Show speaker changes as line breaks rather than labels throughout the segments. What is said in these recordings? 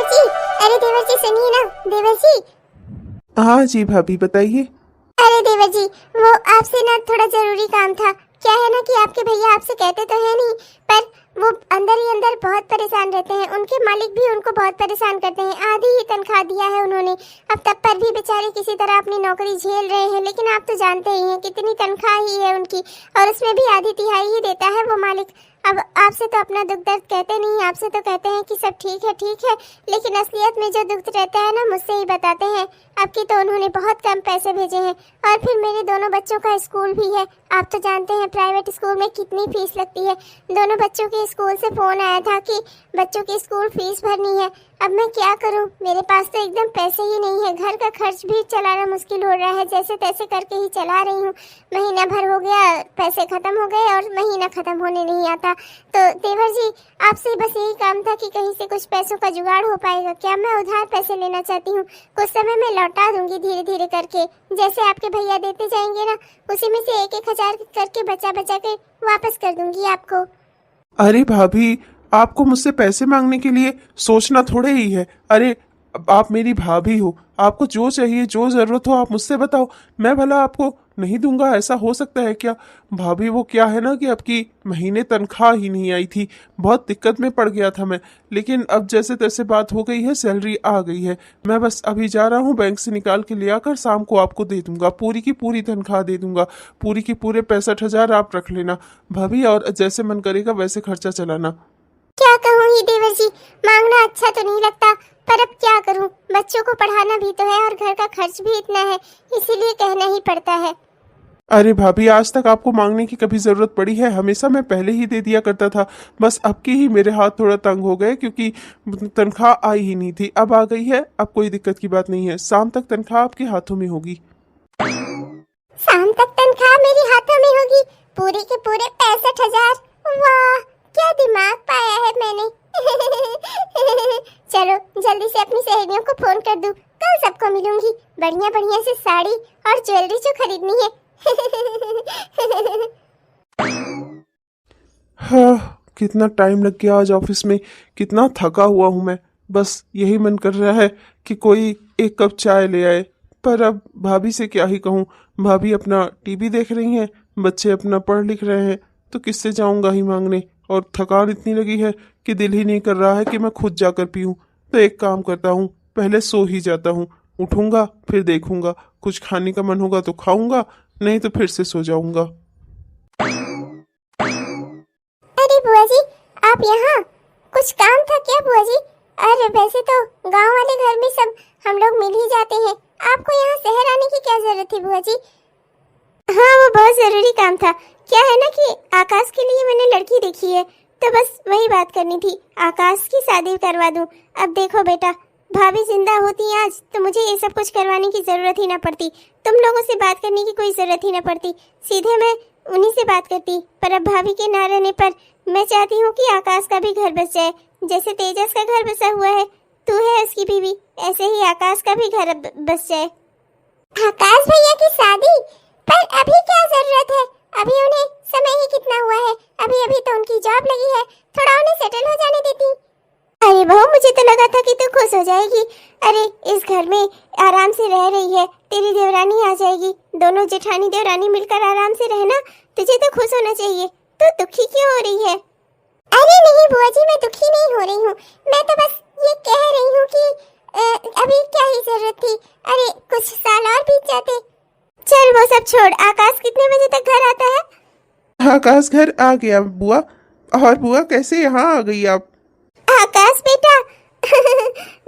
जी, अरे देवर जी सुनिए ना। देवर जी।
हाँ जी भाभी बताइए।
अरे देवर जी, वो आपसे ना थोड़ा जरूरी काम था। क्या है ना कि आपके भैया आपसे कहते तो है नहीं, पर वो अंदर ही अंदर बहुत परेशान रहते हैं। उनके मालिक भी उनको बहुत परेशान करते हैं। आधी ही तनख्वाह दिया है उन्होंने, अब तब पर भी बेचारे किसी तरह अपनी नौकरी झेल रहे हैं। लेकिन आप तो जानते ही हैं कितनी तनख्वाह ही है उनकी, और उसमें भी आधी तिहाई ही देता है वो मालिक। अब आपसे तो अपना दुख दर्द कहते नहीं, आपसे तो कहते हैं कि सब ठीक है, लेकिन असलियत में जो दुख रहता है ना मुझसे ही बताते हैं। अब की तो उन्होंने बहुत कम पैसे भेजे हैं, और फिर मेरे दोनों बच्चों का स्कूल भी है। आप तो जानते हैं प्राइवेट स्कूल में कितनी फीस लगती है। दोनों बच्चों के स्कूल से फोन आया था कि बच्चों की स्कूल फीस भरनी है। अब मैं क्या करूं, मेरे पास तो एकदम पैसे ही नहीं है। घर का खर्च भी चलाना मुश्किल हो रहा है, जैसे तैसे करके ही चला रही हूँ। महीना भर हो गया, पैसे खत्म हो गए और महीना खत्म होने नहीं आता। तो देवर जी, आपसे बस यही काम था कि कहीं से कुछ पैसों का जुगाड़ हो पाएगा क्या? मैं उधार पैसे लेना चाहती हूँ, कुछ समय में लौटा दूंगी धीरे धीरे करके। जैसे आपके भैया देते जाएंगे ना, उसी में से 1-1 हजार करके बचा बचा के वापस कर दूंगी आपको।
अरे भाभी, आपको मुझसे पैसे मांगने के लिए सोचना थोड़े ही है। अरे आप मेरी भाभी हो, आपको जो चाहिए जो जरूरत हो आप मुझसे बताओ, मैं भला आपको नहीं दूंगा? ऐसा हो सकता है क्या? भाभी वो क्या है ना कि आपकी महीने तनख्वाह ही नहीं आई थी, बहुत दिक्कत में पड़ गया था मैं। लेकिन अब जैसे तैसे बात हो गई है, सैलरी आ गई है। मैं बस अभी जा रहा हूँ, बैंक से निकाल के ले आकर शाम को आपको दे दूंगा, पूरी की पूरी तनख्वाह दे दूंगा। पूरी की पूरे 65,000 आप रख लेना भाभी, और जैसे मन करेगा वैसे खर्चा चलाना।
क्या कहूँ ही देवर जी, मांगना अच्छा तो नहीं लगता, पर अब क्या करूँ, बच्चों को पढ़ाना भी तो है और घर का खर्च भी इतना है, इसीलिए कहना ही पड़ता है।
अरे भाभी, आज तक आपको मांगने की कभी जरूरत पड़ी है? हमेशा मैं पहले ही दे दिया करता था। बस अब की ही मेरे हाथ थोड़ा तंग हो गए क्योंकि तनख्वाह आई ही नहीं थी। अब आ गई है, अब कोई दिक्कत की बात नहीं है। शाम तक तनख्वाह आपके हाथों में होगी।
शाम तक तनख्वाह मेरे हाथों में होगी? पूरे के पूरे 65,000! वाह, क्या दिमाग पाया है मैंने। चलो जल्दी से अपनी सहेलियों को फोन कर दूं, कल सबको मिलूंगी। बढ़िया बढ़िया से साड़ी और ज्वेलरी जो खरीदनी है।
हाँ, कितना टाइम लग गया आज ऑफिस में, कितना थका हुआ हूँ मैं। बस यही मन कर रहा है कि कोई एक कप चाय ले आए, पर अब भाभी से क्या ही कहूँ। भाभी अपना टीवी देख रही हैं, बच्चे अपना पढ़ लिख रहे हैं, तो किससे जाऊंगा ही मांगने। और थकान इतनी लगी है कि दिल ही नहीं कर रहा है कि मैं खुद जाकर पीऊँ। तो एक काम करता हूँ, पहले सो ही जाता हूँ। उठूंगा फिर देखूंगा, कुछ खाने का मन होगा तो खाऊंगा, नहीं तो फिर से सो जाऊंगा।
अरे बुआ जी, आप यहाँ? कुछ काम था क्या बुआ जी? अरे वैसे तो गांव वाले घर में सब हम लोग मिल ही जाते हैं, आपको यहाँ शहर आने की क्या जरूरत थी बुआ जी? हाँ, वो बहुत जरूरी काम था। क्या है ना कि आकाश के लिए मैंने लड़की देखी है, तो बस वही बात करनी थी, आकाश की शादी करवा दूं। अब देखो बेटा, भाभी जिंदा होती आज तो मुझे ये सब कुछ करवाने की जरूरत ही ना पड़ती, तुम लोगों से बात करने की कोई जरूरत ही ना पड़ती, सीधे मैं उन्हीं से बात करती। पर अब भाभी के ना रहने पर मैं चाहती हूँ कि आकाश का भी घर बस जाए। जैसे तेजस का घर बसा हुआ है, तू है उसकी बीवी, ऐसे ही आकाश का भी घर बस जाए। आकाश भैया की शादी? पर अभी क्या जरूरत है, अभी उन्हें समय ही कितना हुआ है, अभी अभी तो उनकी जॉब लगी है, थोड़ा उन्हें सेटल हो जाने देती। अरे बहू, मुझे तो लगा था कि तू खुश हो जाएगी। अरे इस घर में आराम से रह रही है, तेरी देवरानी आ जाएगी, दोनों जेठानी देवरानी मिलकर आराम से रहना, तुझे तो खुश होना चाहिए। तू दुखी क्यों हो रही है? अरे नहीं बुआ जी, मैं दुखी नहीं हो रही हूँ, मैं तो बस ये कह रही हूँ कि अभी क्या ही जरूरत थी, अरे कुछ साल और बीत जाते। चल वो सब छोड़, आकाश कितने बजे तक घर आता है?
आकाश घर आ गया बुआ। और बुआ कैसे यहाँ आ गई आप?
आकाश बेटा,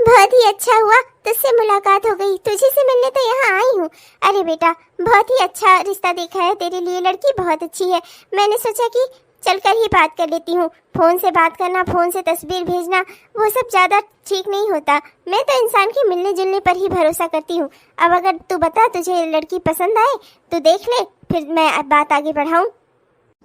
बहुत ही अच्छा हुआ तुझसे मुलाकात हो गई, तुझे से मिलने तो यहाँ आई हूँ। अरे बेटा, बहुत ही अच्छा रिश्ता देखा है तेरे लिए, लड़की बहुत अच्छी है। मैंने सोचा कि चलकर ही बात कर लेती हूँ। फोन से बात करना, फोन से तस्वीर भेजना, वो सब ज्यादा ठीक नहीं होता। मैं तो इंसान के मिलने जुलने पर ही भरोसा करती हूँ। अब अगर तू बता, तुझे लड़की पसंद आए तो देख ले, फिर मैं बात आगे बढ़ाऊँ।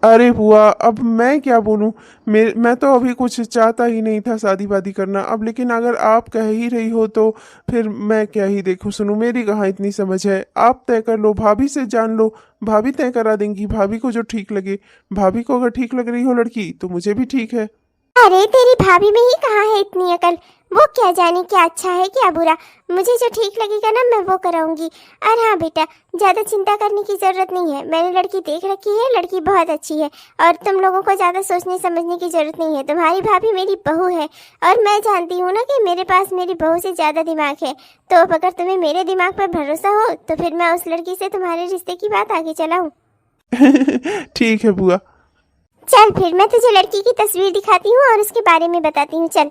अरे बुआ, अब मैं क्या बोलूं। मैं तो अभी कुछ चाहता ही नहीं था शादी वादी करना। अब लेकिन अगर आप कह ही रही हो तो फिर मैं क्या ही देखूं सुनूं, मेरी कहाँ इतनी समझ है। आप तय कर लो, भाभी से जान लो, भाभी तय करा देंगी, भाभी को जो ठीक लगे। भाभी को अगर ठीक लग रही हो लड़की तो मुझे भी ठीक है।
अरे तेरी भाभी में ही कहाँ है इतनी अकल। वो क्या जाने क्या अच्छा है क्या बुरा। मुझे जो ठीक लगेगा ना मैं वो कराऊंगी। और हाँ बेटा, ज्यादा चिंता करने की जरूरत नहीं है। मैंने लड़की देख रखी है, लड़की बहुत अच्छी है और तुम लोगों को ज्यादा सोचने समझने की जरूरत नहीं है। तुम्हारी भाभी मेरी बहू है और मैं जानती हूँ ना कि मेरे पास मेरी बहू से ज्यादा दिमाग है। तो अब अगर तुम्हें मेरे दिमाग पर भरोसा हो तो फिर मैं उस लड़की से तुम्हारे रिश्ते की बात आगे चलाऊं।
ठीक है बुआ।
चल फिर मैं तुझे लड़की की तस्वीर दिखाती हूँ और उसके बारे में बताती हूँ। चल,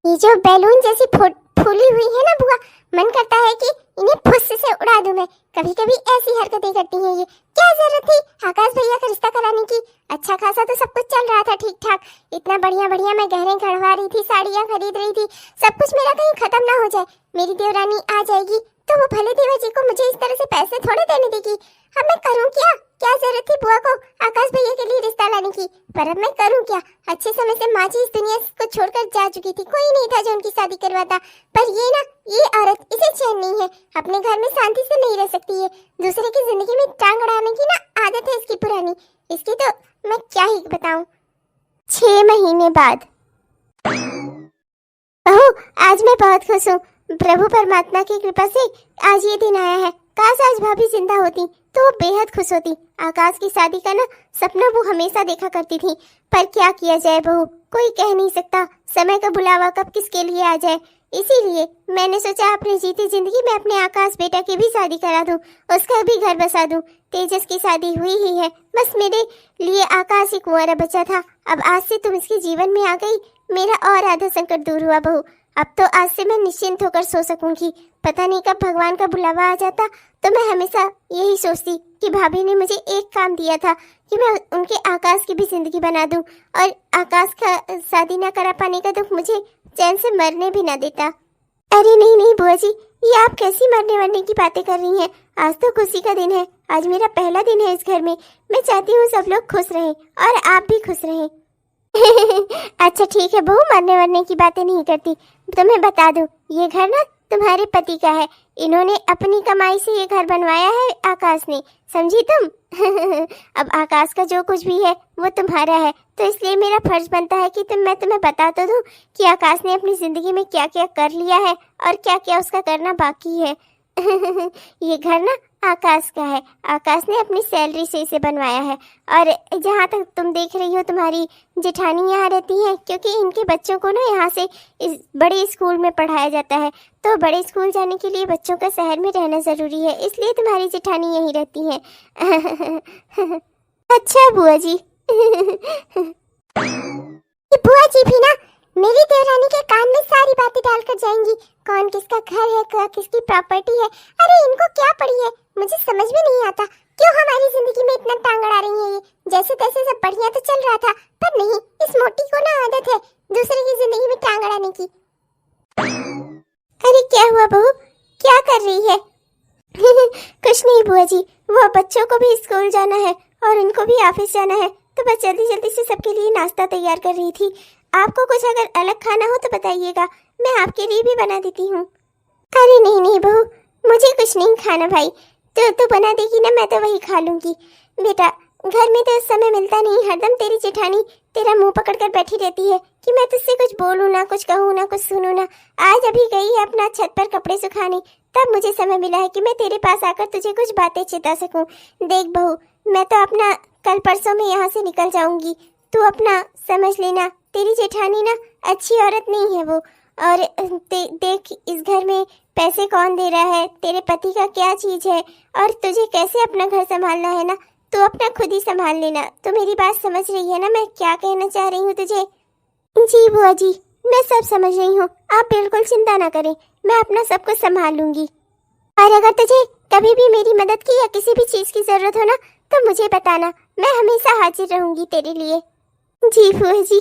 ये जो बैलून जैसी फूली हुई है ना बुआ, मन करता है कि इन्हें फुस से उड़ा दूं मैं। कभी कभी ऐसी हरकतें करती हैं ये। क्या जरूरत थी आकाश भैया का रिश्ता कराने की। अच्छा खासा तो सब कुछ चल रहा था ठीक ठाक। इतना बढ़िया बढ़िया मैं गहने गढ़वा रही थी, साड़ियाँ खरीद रही थी। सब कुछ मेरा कहीं खत्म ना हो जाए। मेरी देवरानी आ जाएगी तो वो भले देवर जी को मुझे इस तरह से पैसे थोड़े देने देगी। अब मैं करूँ क्या? क्या जरूरत थी बुआ को आकाश भैया के लिए रिश्ता लाने की? पर अब मैं करूँ क्या? अच्छे समय से माँ जी इस दुनिया को छोड़कर जा चुकी थी। कोई नहीं था जो उनकी शादी करवाता। पर ये औरत, इसे चैन नहीं है। अपने घर में शांति से नहीं रह सकती है। दूसरे की जिंदगी में टांग अड़ाने की ना आदत है इसकी पुरानी। इसकी तो मैं क्या ही बताऊं। 6 महीने बाद। बहू, आज मैं बहुत खुश हूँ। प्रभु परमात्मा की कृपा से आज ये दिन आया है। काश आज भाभी जिंदा होती तो वो बेहद खुश होती। आकाश की शादी का ना सपना वो हमेशा देखा करती थी। पर क्या किया जाए बहू, कोई कह नहीं सकता समय का बुलावा कब किसके लिए आ जाए। इसीलिए मैंने सोचा अपनी जीती जिंदगी में अपने आकाश बेटा की भी शादी करा दूं, उसका भी घर बसा दूं। तेजस की शादी हुई ही है, बस मेरे लिए आकाश ही कुंवारा बचा था। अब आज से तुम इसके जीवन में आ गई, मेरा और आधा संकट दूर हुआ बहू। अब तो आज से मैं निश्चिंत होकर सो सकूंगी। पता नहीं कब भगवान का बुलावा आ जाता तो मैं हमेशा यही सोचती कि भाभी ने मुझे एक काम दिया था कि मैं उनके आकाश की भी जिंदगी बना दूं और आकाश का शादी ना करा पाने का दुख मुझे चैन से मरने भी ना देता। अरे नहीं नहीं बुआ जी, ये आप कैसी मरने वरने की बातें कर रही हैं। आज तो खुशी का दिन है। आज मेरा पहला दिन है इस घर में। मैं चाहती हूँ सब लोग खुश रहें और आप भी खुश रहें। अच्छा ठीक है बहू, मरने वरने की बातें नहीं करती। तुम्हें बता दूं, ये घर ना तुम्हारे पति का है। इन्होंने अपनी कमाई से ये घर बनवाया है आकाश ने, समझी तुम? अब आकाश का जो कुछ भी है वो तुम्हारा है, तो इसलिए मेरा फर्ज बनता है कि मैं तुम्हें बता तो दूं कि आकाश ने अपनी जिंदगी में क्या क्या कर लिया है और क्या क्या उसका करना बाकी है। ये घर ना आकाश का है। आकाश ने अपनी सैलरी से इसे बनवाया है। और जहाँ तक तुम देख रही हो, तुम्हारी जेठानी यहाँ रहती है क्योंकि इनके बच्चों को ना यहाँ से इस बड़े स्कूल में पढ़ाया जाता है। तो बड़े स्कूल जाने के लिए बच्चों का शहर में रहना ज़रूरी है, इसलिए तुम्हारी जेठानी यहीं रहती है। अच्छा बुआ जी। बुआ जी भी ना मेरी देवरानी के कान में सारी बातें डालकर जाएंगी। कौन किसका घर है, किसकी प्रॉपर्टी है। अरे इनको क्या पड़ी है, मुझे समझ में नहीं आता क्यों हमारी जिंदगी में इतना टांग अड़ा रही है ये। जैसे तैसे सब बढ़िया तो चल रहा था, पर नहीं, इस मोटी को ना आदत है दूसरे की जिंदगी में टांग अड़ाने की। अरे क्या हुआ बहू, क्या कर रही है? कुछ नहीं बुआ जी, वो बच्चों को भी स्कूल जाना है और इनको भी ऑफिस जाना है, तो बस जल्दी जल्दी से सबके लिए नाश्ता तैयार कर रही थी। आपको कुछ अगर अलग खाना हो तो बताइएगा, मैं आपके लिए भी बना देती हूँ। अरे नहीं नहीं बहू, मुझे कुछ नहीं खाना भाई। तो बना देगी ना, मैं तो वही खा लूंगी। बेटा घर में तो उस समय मिलता नहीं, हरदम तेरी जेठानी तेरा मुंह पकड़कर बैठी रहती है कि मैं तुझसे कुछ बोलूं ना, कुछ कहूं ना, कुछ सुनूं ना। आज अभी गई है अपना छत पर कपड़े सुखाने, तब मुझे समय मिला है कि मैं तेरे पास आकर तुझे कुछ बातें चिता सकूं। देख बहू, मैं तो अपना कल परसों में यहाँ से निकल जाऊंगी, तू अपना समझ लेना। तेरी जेठानी ना अच्छी औरत नहीं है वो। और देख इस घर में पैसे कौन दे रहा है, तेरे पति का क्या चीज है, और तुझे कैसे अपना घर संभालना है ना, तू अपना खुद ही संभाल लेना। तो मेरी बात समझ रही है ना मैं क्या कहना चाह रही हूँ तुझे? जी बुआ जी, मैं सब समझ रही हूँ, आप बिल्कुल चिंता ना करें, मैं अपना सब कुछ संभाल लूंगी। और अगर तुझे कभी भी मेरी मदद की या किसी भी चीज की जरूरत हो ना तो मुझे बताना, मैं हमेशा हाजिर रहूंगी तेरे लिए। जी बुआ जी।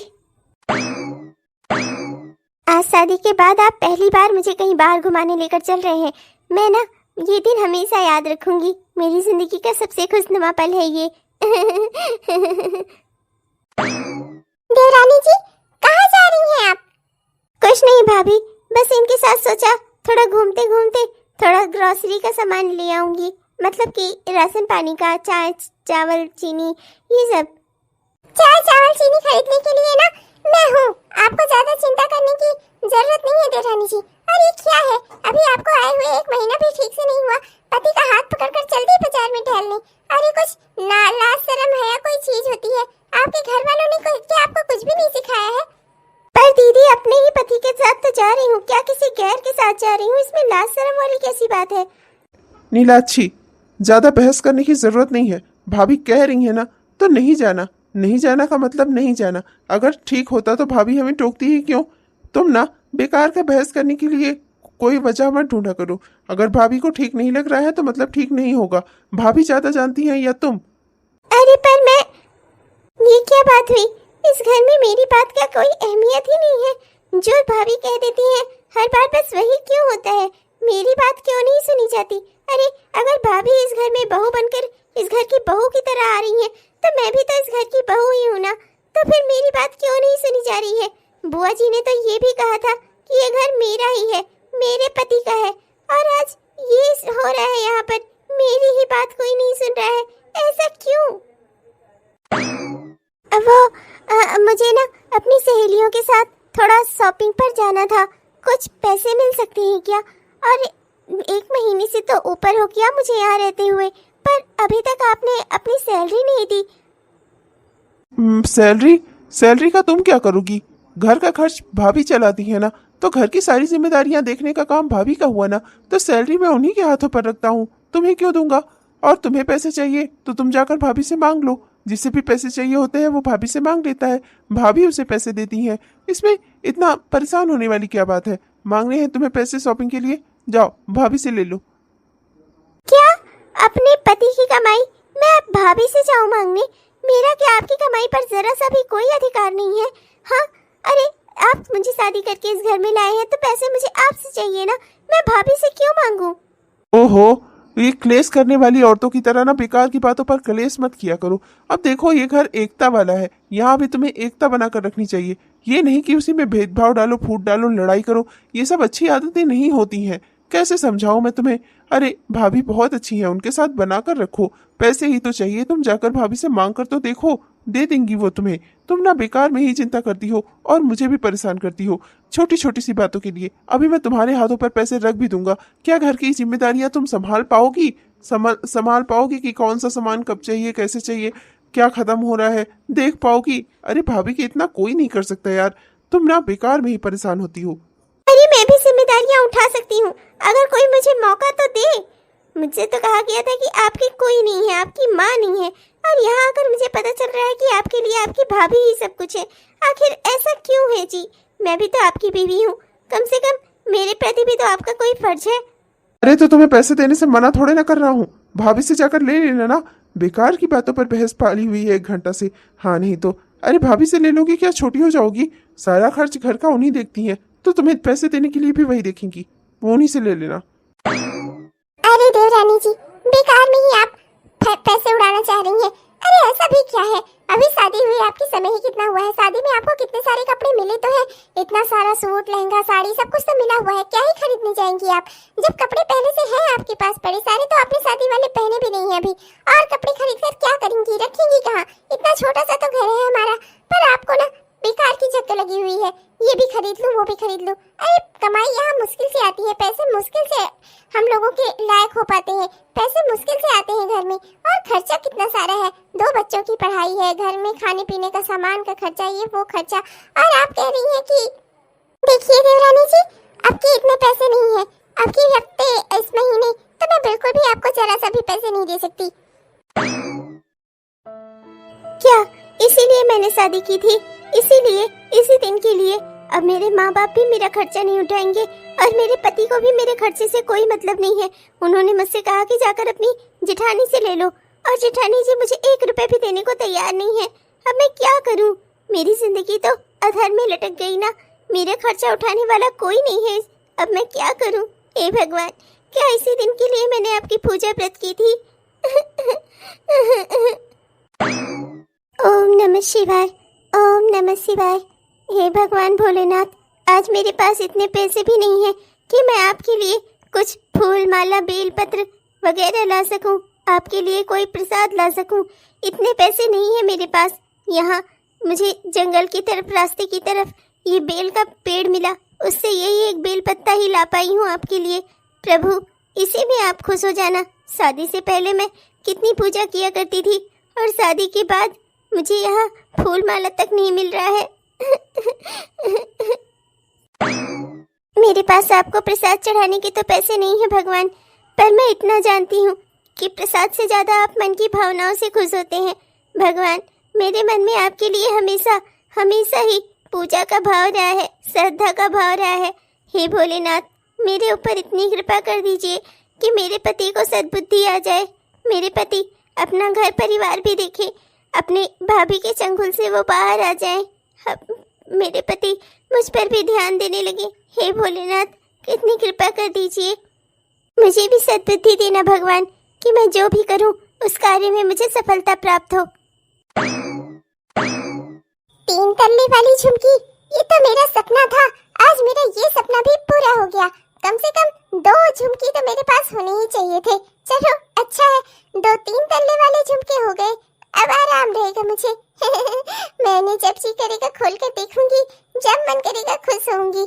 आज शादी के बाद आप पहली बार मुझे कहीं बाहर घुमाने लेकर चल रहे हैं। मैं ना ये दिन हमेशा याद रखूंगी, मेरी जिंदगी का सबसे खुशनुमा पल है ये। देवरानी जी, कहाँ जा रही हैं आप? कुछ नहीं भाभी, बस इनके साथ सोचा थोड़ा घूमते घूमते थोड़ा ग्रोसरी का सामान ले आऊंगी, मतलब कि राशन पानी का, चाय चावल चीनी ये सब। चाय चावल चीनी खरीदने के लिए ना मैं हूँ, आपको ज्यादा चिंता करने की जरूरत नहीं है देवरानी जी। और ये क्या है, अभी आपको आए हुए 1 महीना भी ठीक से नहीं हुआ, पति का हाथ पकड़कर चल दी बाजार में टहलने। अरे कुछ लाज शर्म है कोई चीज होती है? आपके घर वालों ने क्या आपको कुछ भी नहीं सिखाया है? पर दीदी अपने ही पति के साथ तो जा रही हूँ, क्या किसी गैर के साथ जा रही हूँ? इसमें लाज शर्म वाली कैसी बात है?
नीलाक्षी, ज्यादा बहस करने की जरूरत नहीं है। भाभी कह रही है ना तो नहीं जाना। नहीं जाना का मतलब नहीं जाना। अगर ठीक होता तो भाभी हमें टोकती ही क्यों? तुम ना बेकार का बहस करने के लिए कोई वजह मत ढूंढा करो। अगर भाभी को ठीक नहीं लग रहा है तो मतलब ठीक नहीं होगा। भाभी ज्यादा जानती हैं या तुम?
अरे पर मैं, ये क्या बात हुई? इस घर में मेरी बात का कोई अहमियत ही नहीं है। जो भाभी कह देती हैं हर बार बस वही क्यों होता है? मेरी बात क्यों नहीं सुनी जाती? अरे अगर भाभी इस घर में बहू बनकर इस घर की बहू की तरह आ रही हैं तो मैं भी तो इस घर की बहू ही हूँ ना, तो फिर मेरी बात क्यों नहीं सुनी जा रही है? बुआ जी ने तो ये भी कहा था कि ये घर मेरा ही है, मेरे पति का है, और आज ये हो रहा है यहाँ पर, मेरी ही बात कोई नहीं सुन रहा है। ऐसा क्यों? मुझे ना अपनी सहेलियों के साथ थोड़ा शॉपिंग पर जाना था, कुछ पैसे मिल सकते हैं क्या? और 1 महीने से तो ऊपर हो गया मुझे यहाँ रहते हुए, पर अभी तक आपने अपनी सैलरी नहीं दी।
सैलरी का तुम क्या करोगी? घर का खर्च भाभी चलाती है ना, तो घर की सारी जिम्मेदारियां देखने का काम भाभी का हुआ ना, तो सैलरी मैं उन्हीं के हाथों पर रखता हूँ। तुम्हें क्यों दूंगा? और तुम्हें पैसे चाहिए तो तुम जाकर भाभी से मांग लो। जिसे भी पैसे चाहिए होते हैं वो भाभी से मांग लेता है, भाभी उसे पैसे देती हैं। इसमें इतना परेशान होने वाली क्या बात है? मांगने हैं तुम्हें पैसे शॉपिंग के लिए, जाओ भाभी से ले लो।
क्या अपने पति की कमाई मैं भाभी से जाऊं मांगने? मेरा क्या आपकी कमाई पर जरा सा भी कोई अधिकार नहीं है? हाँ, अरे आप मुझे शादी करके इस घर में लाए हैं तो पैसे मुझे आपसे चाहिए ना, मैं भाभी से क्यों मांगूं?
ओहो, ये क्लेश करने वाली औरतों की तरह ना बेकार की बातों पर क्लेश मत किया करो। अब देखो ये घर एकता वाला है, यहाँ भी तुम्हें एकता बनाकर रखनी चाहिए। ये नहीं कि उसी में भेदभाव डालो, फूट डालो, लड़ाई करो। ये सब अच्छी आदतें नहीं होती हैं। कैसे समझाऊं मैं तुम्हें? अरे भाभी बहुत अच्छी है, उनके साथ बनाकर रखो। पैसे ही तो चाहिए, तुम जाकर भाभी से मांग कर तो देखो, दे देंगी वो तुम्हें। तुम ना बेकार में ही चिंता करती हो और मुझे भी परेशान करती हो छोटी छोटी सी बातों के लिए। अभी मैं तुम्हारे हाथों पर पैसे रख भी दूंगा, क्या घर की जिम्मेदारियां तुम संभाल पाओगी? संभाल पाओगी कि कौन सा सामान कब चाहिए, कैसे चाहिए, क्या खत्म हो रहा है, देख पाओगी? अरे भाभी के इतना कोई नहीं कर सकता यार, तुम ना बेकार में ही परेशान होती हो।
अरे मैं भी जिम्मेदारियां उठा सकती हूँ, अगर कोई मुझे मौका तो दे। मुझे तो कहा गया था कि आपकी कोई नहीं है, आपकी माँ नहीं है, और यहाँ आकर मुझे पता चल रहा है कि आपके लिए आपकी भाभी ही सब कुछ है। आखिर ऐसा क्यों है जी? मैं भी तो आपकी बीवी हूँ, कम से कम मेरे प्रति भी तो आपका कोई फर्ज है।
अरे तो तुम्हें पैसे देने से मना थोड़े ना कर रहा हूँ, भाभी से जाकर ले लेना ना। बेकार की बातों पर बहस पाली हुई है 1 घंटा से। हाँ नहीं तो अरे भाभी से ले लोगी क्या, छोटी हो जाओगी? सारा खर्च घर का उन्हीं देखती हैं, तो तुम्हें पैसे देने के लिए भी वही देखेंगी, वो उन्हीं से ले लेना।
अरे देवरानी जी, बेकार में ही आप पैसे उड़ाना चाह रही हैं। अरे ऐसा भी क्या है, अभी शादी हुई आपकी समय ही कितना हुआ है? शादी में आपको कितने सारे कपड़े मिले तो हैं, इतना सारा सूट, लहंगा, साड़ी सब कुछ तो मिला हुआ है। क्या ही खरीदने जाएंगी आप, जब कपड़े पहले से हैं आपके पास पड़े सारे, तो आपने शादी वाले पहने भी नहीं है अभी, और कपड़े खरीद कर क्या करेंगी, रखेंगी कहाँ? इतना छोटा सा तो घर है हमारा, पर आपको ना बेकार की झक्के लगी हुई है, ये भी खरीद लूं वो भी खरीद लूं। अरे कमाई यहाँ मुश्किल से आती है, पैसे मुश्किल से हम लोगों के लायक हो पाते हैं, पैसे मुश्किल से आते हैं घर में, और खर्चा कितना सारा है। 2 बच्चों की पढ़ाई है, घर में खाने पीने का सामान का खर्चा, ये वो खर्चा, और आप कह रही हैं कि देखिए देवरानी जी, आपके इतने पैसे नहीं है, आपके हफ्ते इस महीने, तो मैं बिल्कुल भी आपको जरा सा भी पैसे नहीं दे सकती। क्या इसीलिए मैंने शादी की थी? इसीलिए, इसी दिन के लिए? अब मेरे माँ बाप भी मेरा खर्चा नहीं उठाएंगे, और मेरे पति को भी मेरे खर्चे से कोई मतलब नहीं है। उन्होंने मुझसे कहा कि जाकर अपनी जेठानी से ले लो, और जेठानी जी मुझे 1 रुपए भी देने को तैयार नहीं है। अब मैं क्या करूँ? मेरी जिंदगी तो अधर में लटक गई ना, मेरे खर्चा उठाने वाला कोई नहीं है। अब मैं क्या करूँ? हे भगवान, क्या इसी दिन के लिए मैंने आपकी पूजा व्रत की थी? ओम नमः शिवाय, ओम नमः शिवाय। हे भगवान भोलेनाथ, आज मेरे पास इतने पैसे भी नहीं है कि मैं आपके लिए कुछ फूल माला, बेलपत्र वगैरह ला सकूं, आपके लिए कोई प्रसाद ला सकूं। इतने पैसे नहीं है मेरे पास, यहाँ मुझे जंगल की तरफ, रास्ते की तरफ ये बेल का पेड़ मिला, उससे यही एक बेल पत्ता ही ला पाई हूँ आपके लिए। प्रभु, इसी में आप खुश हो जाना। शादी से पहले मैं कितनी पूजा किया करती थी और शादी के बाद मुझे यहाँ फूल माला तक नहीं मिल रहा है। मेरे पास आपको प्रसाद चढ़ाने के तो पैसे नहीं है भगवान, पर मैं इतना जानती हूँ कि प्रसाद से ज्यादा आप मन की भावनाओं से खुश होते हैं। भगवान, मेरे मन में आपके लिए हमेशा हमेशा ही पूजा का भाव रहा है, श्रद्धा का भाव रहा है। हे भोलेनाथ, मेरे ऊपर इतनी कृपा कर दीजिए कि मेरे पति को सद्बुद्धि आ जाए, मेरे पति अपना घर परिवार भी देखे, अपने भाभी के चंगुल से वो बाहर आ जाए, मेरे पति मुझ पर भी ध्यान देने लगे। हे भोलेनाथ, कितनी कृपा कर दीजिए, मुझे भी सद्बुद्धि देना भगवान कि मैं जो भी करूं उस कार्य में मुझे सफलता प्राप्त हो। 3 तल्ले वाली झुमकी, ये तो मेरा सपना था। आज मेरा ये सपना भी पूरा हो गया। कम से कम 2 झुमकी तो मेरे पास होने ही चाहिए थे। चलो अच्छा है, 2-3 तल्ले वाले झुमके हो गए, अब आराम रहेगा मुझे। मैंने जब जी करेगा खोल कर देखूंगी, जब मन करेगा खुश होंगी।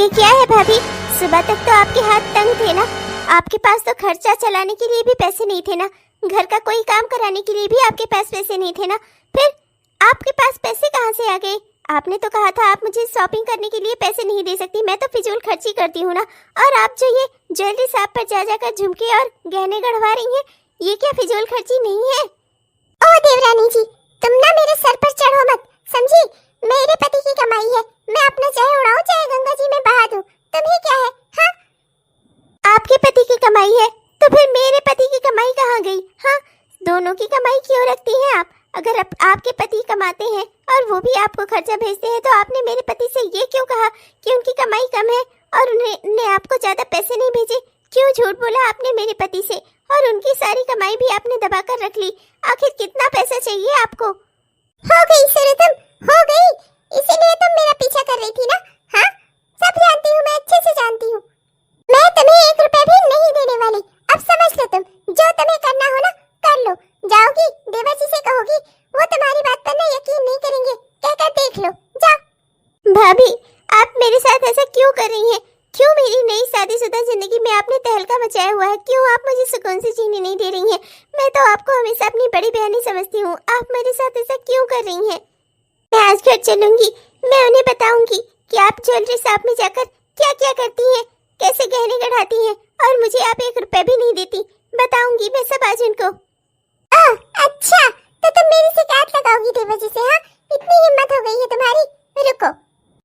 ये क्या है भाभी, सुबह तक तो आपके हाथ तंग थे ना, आपके पास तो खर्चा चलाने के लिए भी पैसे नहीं थे ना, घर का कोई काम कराने के लिए भी आपके पास पैसे नहीं थे ना, फिर आपके पास पैसे कहाँ से आ गए? आपने तो कहा था आप मुझे शॉपिंग करने के लिए पैसे नहीं दे सकती, मैं तो फिजूल खर्ची करती हूँ ना। और आप जो ये ज्वेलरी शॉप पर जा जाकर झुमके और गहने गढ़वा रही हैं, ये क्या फिजूल खर्ची नहीं है? ओ देवरानी जी, तुम ना मेरे सर पर चढ़ो मत, समझी? मेरे पति की कमाई है, मैं अपना चाहे उड़ाऊं चाहे गंगा जी में बहा दूं, तुम्हें क्या है? हाँ, आपके पति की कमाई है तो फिर मेरे पति की कमाई कहाँ गई? हाँ, दोनों की कमाई क्यों रखती हैं आप? अगर आपके पति कमाते हैं और वो भी आपको खर्चा भेजते हैं, तो आपने मेरे पति से ये क्यों कहा कि उनकी कमाई कम है और उन्हें आपको ज्यादा पैसे नहीं भेजे? क्यों झूठ बोला आपने मेरे पति से? और उनकी सारी कमाई भी आपने दबा कर रख ली। आखिर कितना पैसा चाहिए आपको? हो गई सुरतम, हो गई, इसीलिए तुम मेरा पीछा कर रही थी ना? हाँ, सब जानती हूँ, मैं अच्छे से जानती हूँ। मैं तुम्हें 1 रुपया भी नहीं देने वाली, अब समझ लो, तुम जो तुम्हें करना हो ना कर लो। जाओगी देवर जी से कहोगी, वो तुम्हारी बात पर ना यकीन नहीं करेंगे, कहकर देख लो, जाओ। भाभी, आप मेरे साथ ऐसा क्यों कर रही हैं? क्यों मेरी नई शादीशुदा जिंदगी में आपने तहलका मचाया हुआ है? क्यों आप मुझे सुकून से जीने नहीं दे रही हैं? मैं तो आपको हमेशा अपनी बड़ी बहनी समझती हूँ, आप मेरे साथ ऐसा क्यों कर रही हैं? मैं आज घर चलूंगी, मैं उन्हें बताऊंगी कि आप ज्वेलरी शॉप में जाकर क्या क्या करती हैं, कैसे गहने गढ़ाती हैं, और मुझे आप 1 रुपया भी नहीं देती। बताऊंगी मैं सब आज उनको। अच्छा, तो तुम मेरी शिकायत लगाओगी देवर जी से? हाँ, इतनी हिम्मत हो गई है तुम्हारी? रुको।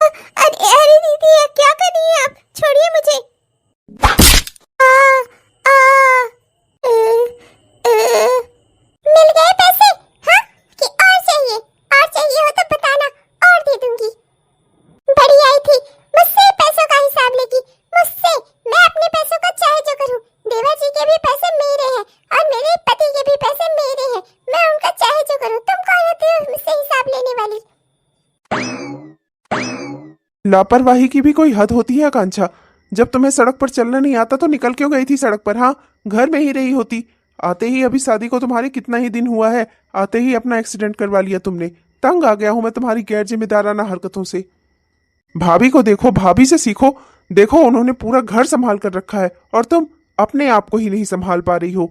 अरे दीदी, क्या कर रही हैं आप? छोड़िए मुझे। मिल गए पैसे? हाँ, कि और चाहिए? और चाहिए हो तो बताना, और दे दूंगी। बड़ी आई थी, मुझसे पैसों का हिसाब लेगी, मुझसे। मैं अपने पैसों का चाहे जो करूं, देवर जी के भी पैसे मेरे हैं और मेरे पति के भी पैसे मेरे हैं, मैं उनका चाहे जो करूं। तुम कौन होती हो मुझसे हिसाब लेने वाली?
लापरवाही की भी कोई हद होती है आकांक्षा। जब तुम्हें सड़क पर चलना नहीं आता तो निकल क्यों गई थी सड़क पर? हाँ, घर में ही रही होती। आते ही, अभी शादी को तुम्हारे कितना ही दिन हुआ है, आते ही अपना एक्सीडेंट करवा लिया तुमने। तंग आ गया हूं मैं तुम्हारी गैर जिम्मेदाराना हरकतों से। भाभी को देखो, भाभी से सीखो। देखो, उन्होंने पूरा घर संभाल कर रखा है और तुम अपने आप को ही नहीं संभाल पा रही हो।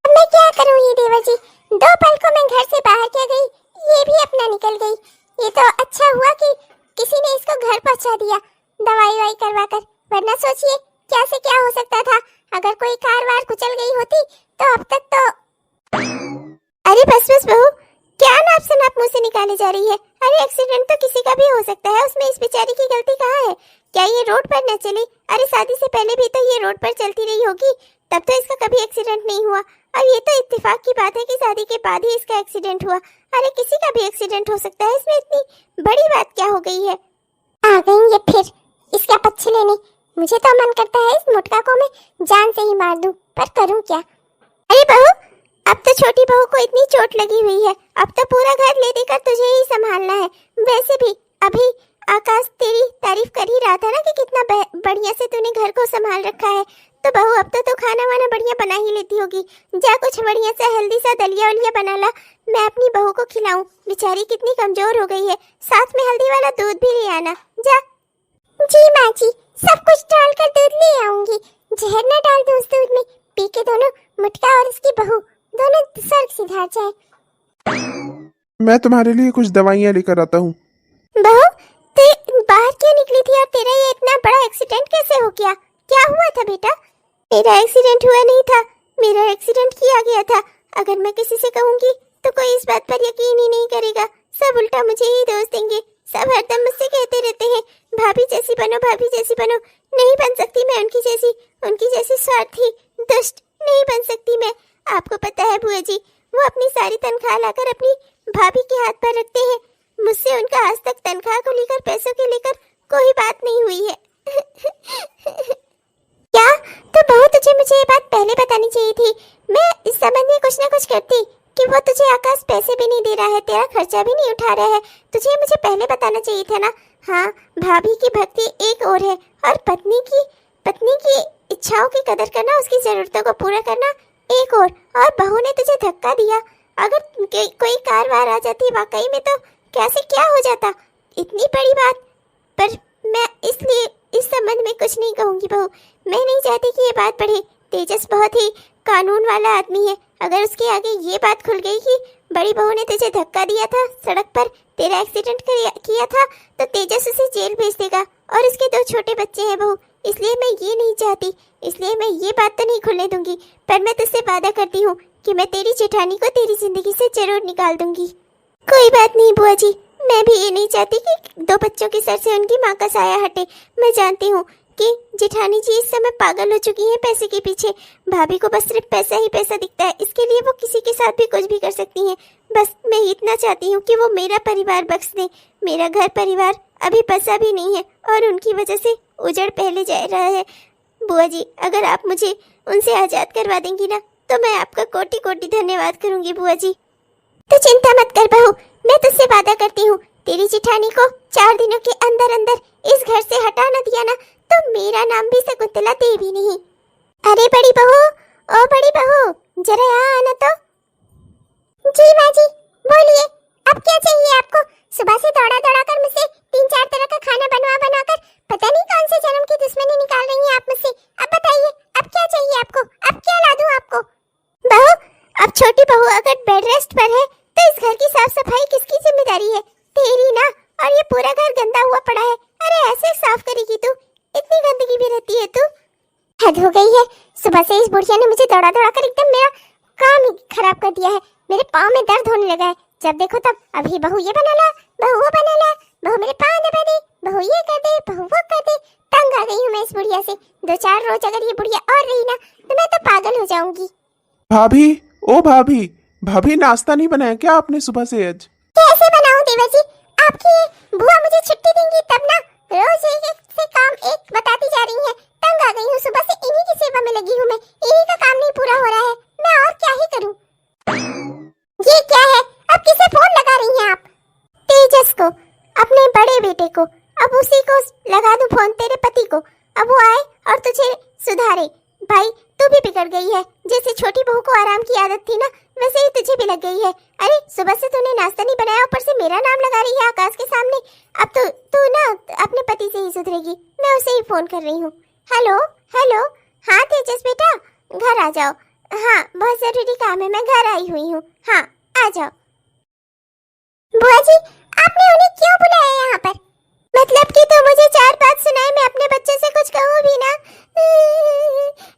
मैं क्या करूं ये देवर जी, 2 पल को मैं घर से बाहर क्या गई, ये भी अपना निकल गई। ये तो अच्छा हुआ कि किसी ने इसको घर पहुंचा दिया दवाई वाई करवा कर, वरना सोचिए क्या से क्या हो सकता था। अगर कोई कार वार कुचल गई होती तो अब तक तो। अरे बस बहू, क्या नाप से नाप मुंह से निकाली जा रही है? अरे एक्सीडेंट तो किसी का भी हो सकता है, उसमें इस बेचारी की गलती कहाँ है? क्या ये रोड पर न चली? अरे शादी से पहले भी तो ये रोड पर चलती रही होगी, तब तो इसका कभी एक्सीडेंट नहीं हुआ। अब ये तो इत्तेफाक की बात है कि शादी के बाद ही इसका एक्सीडेंट हुआ। अरे किसी का भी एक्सीडेंट हो सकता है, इसमें इतनी बड़ी बात क्या हो गई है? आ गई ये फिर इसका पक्ष लेने। मुझे तो मन करता है इस मुटका को मैं जान से ही मार दूं, पर करूं क्या? अरे बहू, अब तो छोटी बहू को इतनी चोट लगी हुई है, अब तो पूरा घर ले देकर तुझे ही संभालना है। वैसे भी अभी आकाश तेरी तारीफ कर ही रहा था ना कि कितना बढ़िया से तूने घर को संभाल रखा है, तो बहू अब तो खाना वाना बढ़िया बना ही लेती होगी। जा कुछ बढ़िया सा हेल्दी सा दलिया वलिया बना ला, मैं अपनी बहू को खिलाऊं। बेचारी कितनी कमजोर हो गई है। साथ में हल्दी वाला दूध भी ले आना। जा। जी माँ जी, सब कुछ डालकर दूध ले आऊंगी। जहर न डाल दूं उस दूध में, पी के दोनों मुटका और उसकी बहू दोनों स्वर्ग सिधार जाए।
मैं तुम्हारे लिए कुछ दवाइयाँ लेकर आता हूँ।
बहू, तू बाहर क्यों निकली थी और तेरा ये इतना बड़ा एक्सीडेंट कैसे हो गया? क्या हुआ था बेटा? मेरा एक्सीडेंट हुआ नहीं था, मेरा एक्सीडेंट किया गया था। अगर मैं किसी से कहूंगी तो कोई इस बात पर यकीन ही नहीं करेगा। सब उल्टा मुझे ही दोष देंगे। सब हरदम मुझसे कहते रहते हैं भाभी जैसी बनो, भाभी जैसी बनो। नहीं बन सकती मैं उनकी जैसी स्वार्थी दुष्ट नहीं बन सकती मैं। आपको पता है बुआ जी, वो अपनी सारी तनख्वाह लाकर अपनी भाभी के हाथ पर रखते हैं। मुझसे उनका आज तक तनख्वाह को लेकर, पैसों के लेकर कोई बात नहीं हुई है। क्या? तो बहू तुझे मुझे ये बात पहले बतानी चाहिए थी। मैं इस संबंध में कुछ ना कुछ करती कि वो तुझे आकाश पैसे भी नहीं दे रहा है, तेरा खर्चा भी नहीं उठा रहा है। तुझे मुझे पहले बताना चाहिए था ना। हाँ, भाभी की भक्ति एक और है और पत्नी की इच्छाओं की कदर करना, उसकी जरूरतों को पूरा करना एक और बहू ने तुझे धक्का दिया। अगर कोई कार वार आ जाती वाकई में तो कैसे क्या हो जाता? इतनी बड़ी बात पर मैं इसलिए इस संबंध में कुछ नहीं कहूंगी बहू। मैं नहीं चाहती कि ये बात बढ़े। तेजस बहुत ही कानून वाला आदमी है। अगर उसके आगे ये बात खुल गई कि बड़ी बहू ने तुझे धक्का दिया था सड़क पर, तेरा एक्सीडेंट किया था, तो तेजस उसे जेल भेज देगा। और उसके 2 छोटे बच्चे हैं बहू, इसलिए मैं ये नहीं चाहती, इसलिए मैं ये बात तो नहीं खुलने दूंगी। पर मैं तुझसे वादा करती हूँ कि मैं तेरी जेठानी को तेरी जिंदगी से जरूर निकाल दूंगी। कोई बात नहीं बुआ जी, मैं भी ये नहीं चाहती कि 2 बच्चों के सर से उनकी माँ का साया हटे। मैं जानती हूँ कि जेठानी जी इस समय पागल हो चुकी हैं पैसे के पीछे। भाभी को बस सिर्फ पैसा ही पैसा दिखता है, इसके लिए वो किसी के साथ भी कुछ भी कर सकती हैं। बस मैं इतना चाहती हूँ कि वो मेरा परिवार बख्श दें। मेरा घर परिवार अभी बसा भी नहीं है और उनकी वजह से उजड़ पहले जा रहा है। बुआ जी, अगर आप मुझे उनसे आजाद करवा देंगी ना, तो मैं आपका कोटि कोटि धन्यवाद करूंगी बुआ जी। तो चिंता मत कर बहू, मैं तुझसे वादा करती हूँ तेरी जेठानी को 4 दिनों के अंदर अंदर इस घर से हटा न दिया ना, तो मेरा नाम भी शकुंतला देवी नहीं। अरे बड़ी बहू, ओ बड़ी बहू, जरा यहाँ आना तो। जी माँ जी, बोलिए, अब क्या चाहिए आपको? सुबह से दौड़ा दौड़ा कर मुझसे 3-4 तरह का खाना बनवा कर पता नहीं कौन से जन्म की दुश्मनी निकाल रही हैं आप मुझसे। अब बताइए, अब क्या चाहिए आपको? अब क्या ला दूं आपको? बहू, अब छोटी बहू अगर बेड रेस्ट पर है तो इस घर की साफ सफाई किसकी जिम्मेदारी है? तेरी ना। और ये पूरा घर गंदा हुआ पड़ा है। अरे ऐसे साफ करेगी तू? इतनी गंदगी भी रहती है तू? हद हो गई है। सुबह से इस बुढ़िया ने मुझे दौड़ा दौड़ा कर एकदम मेरा काम ही खराब कर दिया है। मेरे पाँव में दर्द होने लगा है। जब देखो तब अभी बहू ये बना ला, बहू वो बना ला, बहू मेरे पाँव दबा दे, बहू ये कर दे, बहू वो कर दे। तंग आ गई हूँ मैं इस बुढ़िया से। 2-4 रोज अगर ये बुढ़िया और रही ना तो मैं तो पागल हो जाऊंगी।
भाभी, ओ भाभी, भाभी नाश्ता नहीं बनाया क्या आपने सुबह से आज?
कैसे बनाऊं देवर जी? आपकी बुआ मुझे छुट्टी देंगी तब ना। रोज एक से काम एक बताती जा रही है। तंग आ गई हूँ, सुबह से इन्हीं की सेवा में लगी हूँ मैं। इन्हीं का काम नहीं पूरा हो रहा है, मैं और क्या ही करूँ? ये क्या है? अब किसे फोन लगा रही हैं आप? तेजस को, अपने बड़े बेटे को। अब उसी को लगा दूं फोन, तेरे पति को। अब वो आए और तुझे सुधारे। भाई तू भी बिगड़ गई है। जैसे छोटी बहू को आराम की आदत थी ना, वैसे ही तुझे भी लग गई है। अरे सुबह से तूने नाश्ता नहीं बनाया, ऊपर से मेरा नाम लगा रही है आकाश के सामने। अब तो तू ना अपने पति से ही सुधरेगी। मैं उसे ही फोन कर रही हूँ। हेलो हेलो, हाँ तेजस बेटा, घर आ जाओ। हाँ बहुत जरूरी काम है, मैं घर आई हुई हूँ। हाँ आ जाओ। बुआ जी, आपने उन्हें क्यों बुलाया यहाँ पर? मतलब कि तो मुझे 4 बात सुनाए, मैं अपने बच्चे से कुछ कहूँ भी ना।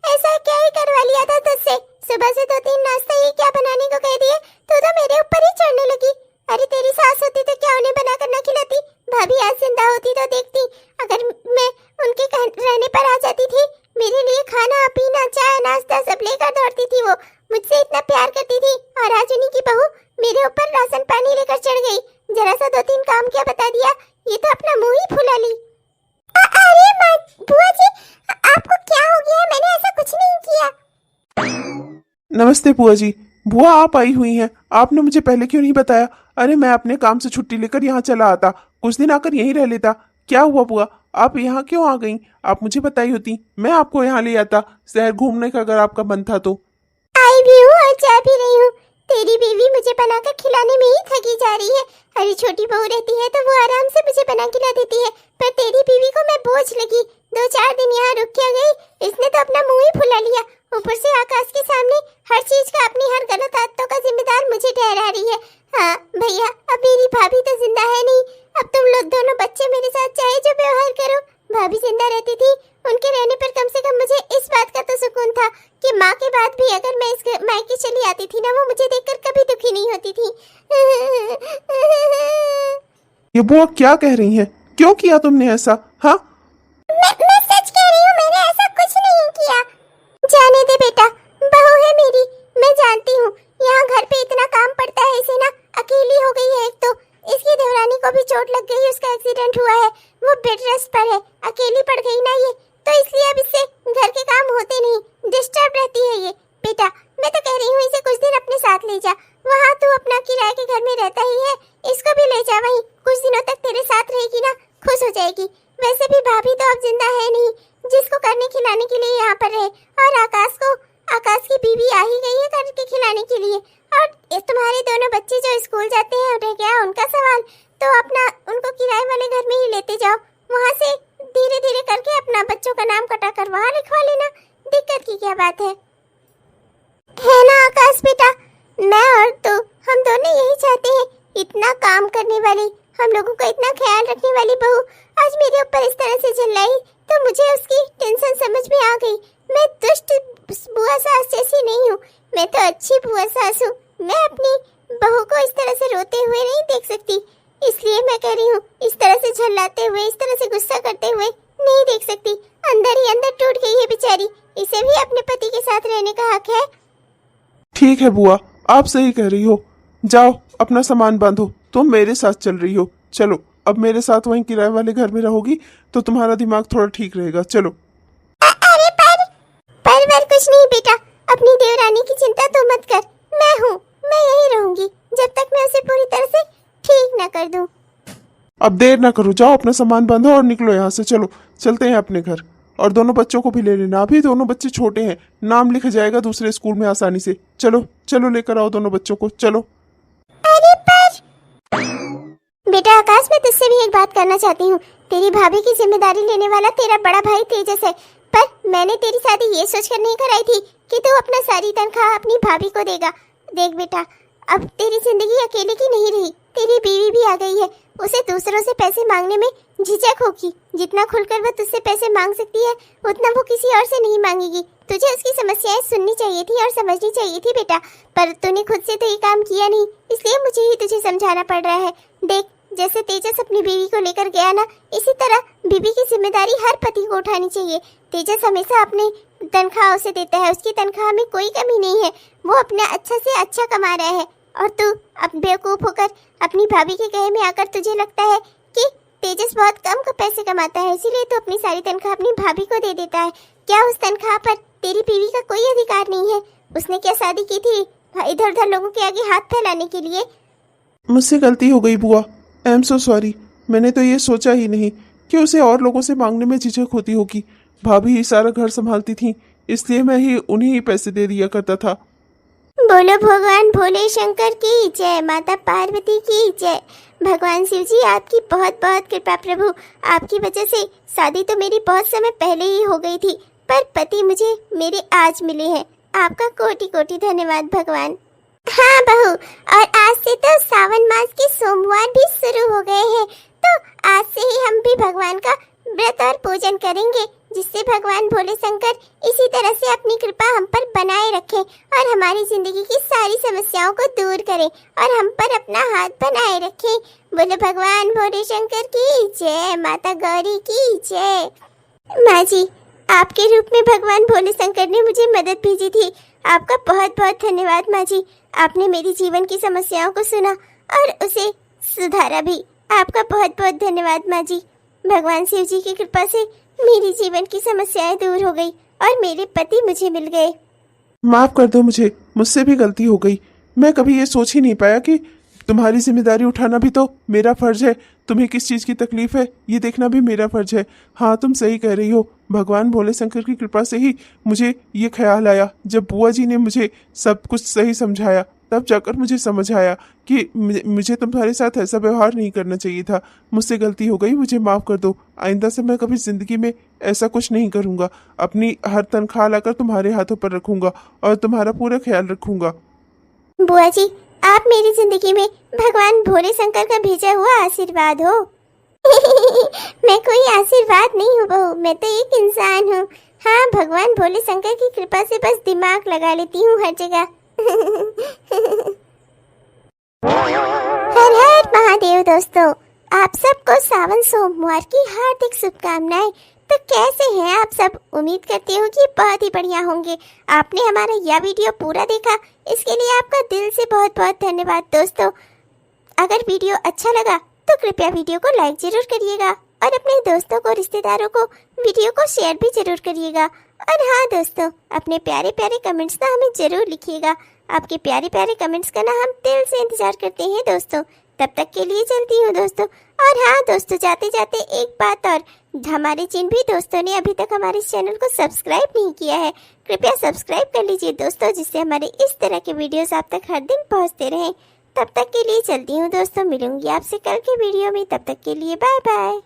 ऐसा क्या ही करवा लिया था तुझसे? सुबह से 2-3 नाश्ता ये क्या बनाने को कह दिए, तो मेरे ऊपर ही चढ़ने लगी। अरे तेरी सास होती तो क्या उन्हें बना कर न खिलाती? भाभी आज जिंदा होती तो देखती, अगर मैं उनके रहने पर आ जाती थी, मेरे लिए खाना पीना चाय नाश्ता सब लेकर दौड़ती थी। वो मुझसे इतना प्यार करती थी। और आज उन्हीं की बहू मेरे ऊपर राशन पानी लेकर चढ़ गई। जरा सा 2-3 काम क्या बता दिया, ये तो अपना मुंह ही फुला ली। अरे बुआ जी, आपको क्या हो गया? मैंने ऐसा कुछ नहीं किया।
नमस्ते बुआ जी। बुआ आप आई हुई हैं, आपने मुझे पहले क्यों नहीं बताया? अरे मैं अपने काम से छुट्टी लेकर यहाँ चला आता, कुछ दिन आकर यहीं रह लेता। क्या हुआ बुआ, आप यहाँ क्यों आ गई? आप मुझे बताई होती, मैं आपको यहाँ ले आता शहर घूमने का, अगर आपका मन था तो।
आई भी हूँ और जा भी रही हूँ। तेरी बीवी मुझे बनाकर खिलाने में ही थकी जा रही है। अरे छोटी बहू रहती है तो वो आराम से मुझे बना खिला देती है, पर तेरी बीवी को मैं बोझ लगी। 2-4 दिन यहाँ रुक के गई, इसने तो अपना मुंह ही फुला लिया। ऊपर से आकाश के सामने हर चीज का, अपनी हर गलत आदतों का जिम्मेदार मुझे ठहरा रही है। हाँ भैया, अब मेरी भाभी तो जिंदा है नहीं। अब तुम लोग दोनों बच्चे मेरे साथ चाहे जो व्यवहार करो। भाभी जिंदा रहती थी, उनके रहने पर कम से कम मुझे इस बात का तो सुकून था कि माँ के बाद भी अगर मैं इस मायके चली आती थी ना, वो मुझे देखकर कभी दुखी नहीं होती थी।
ये बुआ क्या कह रही हैं? क्यों किया तुमने ऐसा? हाँ,
मैं सच कह रही हूँ, मैंने ऐसा कुछ नहीं किया। जाने दे बेटा, बहू है मेरी, मैं जानती हूँ। यहाँ घर पे इतना काम पड़ता है इसे ना, अकेली हो गई है एक तो। इसकी देवरानी को भी चोट लग गई, उसका एक्सीडेंट हुआ है, वो बेड रेस्ट पर है, अकेली पड़ गई ना ये, तो इसलिए अब इससे घर के काम होते नहीं, डिस्टर्ब रहती है ये। बेटा मैं तो कह रही हूँ इसे कुछ दिन अपने साथ ले जा। वहाँ तू अपना किराए के घर में रहता ही है, इसको भी ले जा वहीं। कुछ दिनों तक तेरे साथ रहेगी ना, खुश हो जाएगी। वैसे भी भाभी तो अब जिंदा है नहीं, जिसको करने खिलाने के लिए यहाँ पर रहे। और आकाश की बीवी आ ही गई है करके खिलाने के लिए। और तुम्हारे दोनों बच्चे जो स्कूल जाते हैं, रह गया उनका सवाल, तो अपना उनको किराए वाले घर में ही लेते जाओ। वहाँ से धीरे धीरे करके अपना बच्चों का नाम कटा कर वहाँ लिखवा लेना। दिक्कत की क्या बात है ना आकाश बेटा? मैं और तू, हम दोनों यही चाहते हैं। इतना काम करने वाली, हम लोगों का इतना ख्याल रखने वाली बहू आज मेरे ऊपर इस तरह से चिल्लाई तो मुझे उसकी टेंशन समझ में आ गई। मैं दुष्ट बुआ सास जैसी नहीं हूँ, मैं तो अच्छी बुआ सास हूँ। मैं अपनी बहू को इस तरह से रोते हुए नहीं देख सकती, इसलिए मैं कह रही हूँ इस तरह से झल्लाते हुए, इस तरह से गुस्सा करते हुए नहीं देख सकती। अंदर ही अंदर टूट गई है बेचारी, इसे भी अपने पति के साथ रहने का हक है।
ठीक है बुआ, आप सही कह रही हो। जाओ अपना सामान बांधो, तुम मेरे साथ चल रही हो। चलो अब मेरे साथ वहीं किराए वाले घर में रहोगी तो तुम्हारा दिमाग थोड़ा ठीक रहेगा। चलो।
अरे पर कुछ नहीं बेटा, अपनी देवरानी की चिंता तो मत कर। मैं हूँ, मैं यहीं रहूंगी जब तक मैं उसे पूरी तरह से ठीक ना कर दूं।
अब देर ना करो, जाओ अपना सामान बांधो और निकलो यहाँ से। चलो चलते हैं अपने घर, और दोनों बच्चों को भी ले लेना। अभी दोनों बच्चे छोटे हैं, नाम लिखा जाएगा दूसरे स्कूल में आसानी से। चलो चलो, लेकर आओ दोनों बच्चों को, चलो।
अरे पर बेटा आकाश, मैं तुझसे भी एक बात करना चाहती हूँ। तेरी भाभी की जिम्मेदारी लेने वाला तेरा बड़ा भाई तेजस है, पर मैंने तेरी शादी ये सोचकर नहीं कराई थी कि तू अपना सारी तनख्वाह अपनी भाभी को देगा। देख बेटा, अब तेरी जिंदगी अकेले की नहीं रही, तेरी बीवी भी आ गई है। उसे दूसरों से पैसे मांगने में झिझक होगी। जितना खुलकर वो तुझसे पैसे मांग सकती है, उतना वो किसी और से नहीं मांगेगी। तुझे उसकी समस्याएं सुननी चाहिए थी और समझनी चाहिए थी बेटा, पर तूने खुद से तो ये काम किया नहीं, इसलिए मुझे ही तुझे समझाना पड़ रहा है। देख, जैसे तेजस अपनी बीवी को लेकर गया ना, इसी तरह बीवी की जिम्मेदारी हर पति को उठानी चाहिए। तेजस हमेशा अपने तनख्वाह उसे देता है, उसकी तनख्वाह में कोई कमी नहीं है, वो अपना अच्छा से अच्छा कमा रहा है। और तू अब बेवकूफ होकर अपनी भाभी के कहे में आकर तुझे लगता है कि तेजस बहुत कम पैसे कमाता है, इसीलिए तू अपनी सारी तनख्वाह अपनी भाभी को दे देता है। क्या उस तनख्वाह पर तेरी बीवी का कोई अधिकार नहीं है? उसने क्या शादी की थी इधर उधर लोगों के आगे हाथ फैलाने के लिए?
मुझसे गलती हो गई बुआ, आई एम सो सॉरी। मैंने तो ये सोचा ही नहीं कि उसे और लोगों से मांगने में झिझक होती होगी। भाभी ही सारा घर संभालती थी, इसलिए मैं ही उन्हीं ही पैसे दे दिया करता था।
बोलो भगवान भोले शंकर की जय, माता पार्वती की जय। भगवान शिव जी आपकी बहुत बहुत कृपा प्रभु। आपकी वजह से शादी तो मेरी बहुत समय पहले ही हो गई थी, पर पति मुझे मेरे आज मिले हैं। आपका कोटि कोटि धन्यवाद भगवान। हाँ बहू, और आज से तो सावन मास के सोमवार भी शुरू हो गए हैं, तो आज से ही हम भी भगवान का व्रत और पूजन करेंगे, जिससे भगवान भोले शंकर इसी तरह से अपनी कृपा हम पर बनाए रखें और हमारी जिंदगी की सारी समस्याओं को दूर करें और हम पर अपना हाथ बनाए रखें। बोलो भगवान भोले शंकर की जय, माता गौरी की जय। माँ जी, आपके रूप में भगवान भोले शंकर ने मुझे मदद भेजी थी। आपका बहुत बहुत धन्यवाद माँ जी। आपने मेरी जीवन की समस्याओं को सुना और उसे सुधारा भी। आपका बहुत बहुत धन्यवाद माँ जी। भगवान शिव जी की कृपा से मेरी जीवन की समस्याएं दूर हो गई और मेरे पति मुझे मिल गए।
माफ कर दो मुझे, मुझसे भी गलती हो गई। मैं कभी ये सोच ही नहीं पाया कि तुम्हारी जिम्मेदारी उठाना भी तो मेरा फर्ज है। तुम्हें किस चीज़ की तकलीफ है ये देखना भी मेरा फर्ज है। हाँ, तुम सही कह रही हो। भगवान भोले शंकर की कृपा से ही मुझे ये ख्याल आया। जब बुआ जी ने मुझे सब कुछ सही समझाया तब जाकर मुझे समझ आया कि मुझे तुम्हारे साथ ऐसा व्यवहार नहीं करना चाहिए था। मुझसे गलती हो गई, मुझे माफ़ कर दो। आइंदा से मैं कभी ज़िंदगी में ऐसा कुछ नहीं करूँगा। अपनी हर तनख्वाह लाकर तुम्हारे हाथों पर रखूँगा और तुम्हारा पूरा ख्याल रखूँगा।
बुआ जी, आप मेरी जिंदगी में भगवान भोले शंकर का भेजा हुआ आशीर्वाद हो। मैं कोई आशीर्वाद नहीं हूँ बहू, मैं तो एक इंसान हूँ। हाँ, भगवान भोले शंकर की कृपा से बस दिमाग लगा लेती हूँ हर जगह। हर हर महादेव। दोस्तों, आप सबको सावन सोमवार की हार्दिक शुभकामनाएं। तो कैसे हैं आप सब? उम्मीद करती हूँ कि बहुत ही बढ़िया होंगे। आपने हमारा यह वीडियो पूरा देखा, इसके लिए आपका दिल से बहुत बहुत धन्यवाद। दोस्तों, अगर वीडियो अच्छा लगा तो कृपया वीडियो को लाइक जरूर करिएगा और अपने दोस्तों को, रिश्तेदारों को वीडियो को शेयर भी जरूर करिएगा। और हाँ दोस्तों, अपने प्यारे प्यारे कमेंट्स ना हमें जरूर लिखिएगा। आपके प्यारे प्यारे कमेंट्स का ना हम दिल से इंतजार करते हैं दोस्तों। तब तक के लिए चलती हूँ दोस्तों। और हाँ दोस्तों, जाते जाते एक बात और, हमारे जिन भी दोस्तों ने अभी तक हमारे इस चैनल को सब्सक्राइब नहीं किया है, कृपया सब्सक्राइब कर लीजिए दोस्तों, जिससे हमारे इस तरह के वीडियोस आप तक हर दिन पहुंचते रहें। तब तक के लिए चलती हूँ दोस्तों, मिलूंगी आपसे कल के वीडियो में। तब तक के लिए बाय बाय।